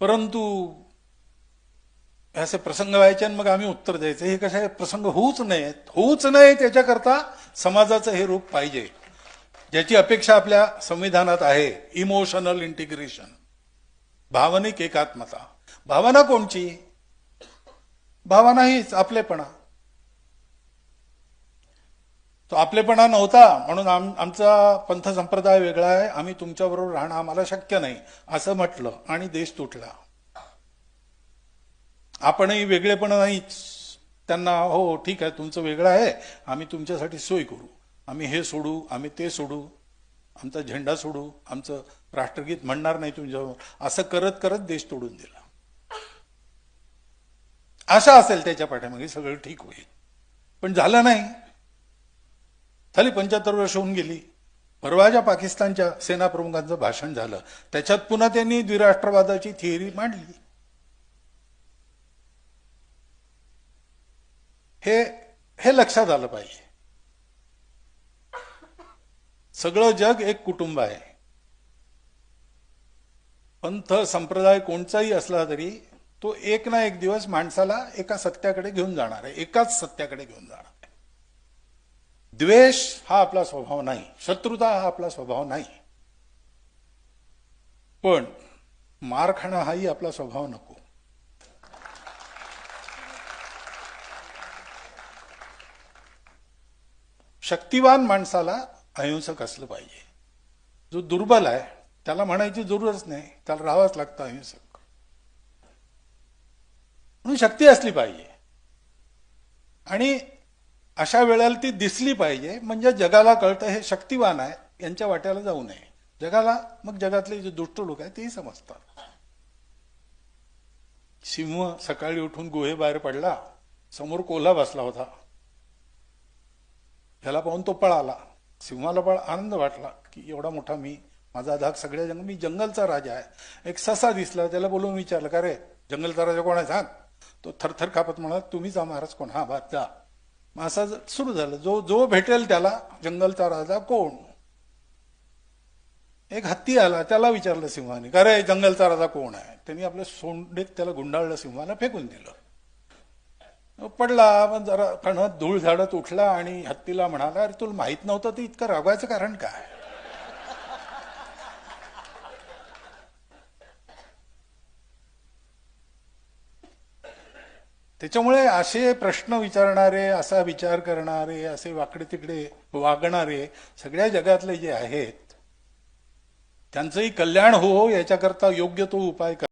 परंतु असे प्रसंग व्हायचे आणि मग आम्ही उत्तर द्यायचं. हे कसे प्रसंग होऊच नये त्याच्याकरता समाजाचं हे रूप पाहिजे, ज्याची अपेक्षा आपल्या संविधानात आहे. इमोशनल इंटिग्रेशन, भावनिक एकात्मता. भावना कोणची? भावना हीच आपलेपणा. तो आपलेपणा नव्हता म्हणून आमचा पंथ संप्रदाय वेगळा आहे, आम्ही तुमच्याबरोबर राहणं आम्हाला शक्य नाही असं म्हटलं आणि देश तुटला. आपणही वेगळेपण नाहीच. त्यांना हो ठीक आहे तुमचं वेगळं आहे, आम्ही तुमच्यासाठी सोय करू, आम्ही हे सोडू, आम्ही ते सोडू, आमचा झेंडा सोडू, आमचं राष्ट्रगीत म्हणणार नाही तुमच्याबरोबर, असं करत करत देश तोडून दिला. आशा असेल त्याच्या पाठीमागे सगळं ठीक होईल, पण झालं नाही. झाली 75 वर्ष होऊन गेली. परवाच्या पाकिस्तानच्या सेनाप्रमुखांचं भाषण झालं, त्याच्यात पुन्हा त्यांनी द्विराष्ट्रवादाची थिअरी मांडली. हे लक्षात आलं पाहिजे. सगळं जग एक कुटुंब आहे. पंथ संप्रदाय कोणताही असला तरी तो एक ना एक दिवस माणसाला एका सत्याकडे घेऊन जाणार आहे, एकाच सत्याकडे घेऊन जाणार आहे. द्वेष हा आपला स्वभाव नाही, शत्रुता हा आपला स्वभाव नाही, पण मार खाणं हाही आपला स्वभाव नको. शक्तिवान माणसाला अहिंसक असलं पाहिजे. जो दुर्बल आहे त्याला म्हणायची जरूरच नाही, त्याला राहावंच लागतं अहिंसक. म्हणून शक्ती असली पाहिजे आणि अशा वेळेला ती दिसली पाहिजे, म्हणजे जगाला कळतं हे शक्तिवान आहे, यांच्या वाट्याला जाऊ नये. जगाला मग जगातले जे दुष्ट लोक आहेत तेही समजतात. सिंह सकाळी उठून गुहेबाहेर पडला, समोर कोल्हा बसला होता, ह्याला पाहून तो पळाला. सिंहाला आनंद वाटला की एवढा मोठा मी, माझा धाक सगळ्या मी जंगलचा राजा आहे. एक ससा दिसला, त्याला बोलून विचारलं का रे जंगलचा राजा कोण आहे सांग. तो थरथर कापत म्हणा तुम्हीच महाराज कोण. हा बात जा. मग असं सुरू झालं, जो भेटेल त्याला जंगलचा राजा कोण. एक हत्ती आला, त्याला विचारलं सिंहाने का रे जंगलचा राजा कोण आहे. त्यांनी आपल्या सोंडेत त्याला गुंडाळलं, सिंहाला फेकून दिलं. पडला, पण जरा कणत धूळ झाडत उठला आणि हत्तीला म्हणाला अरे तुला माहित नव्हतं ते इतकं रागवायचं कारण काय. त्याच्यामुळे असे प्रश्न विचारणारे, असा विचार करणारे, असे वाकडे तिकडे वागणारे सगळ्या जगातले जे आहेत त्यांचंही कल्याण हो याच्याकरता योग्य तो उपाय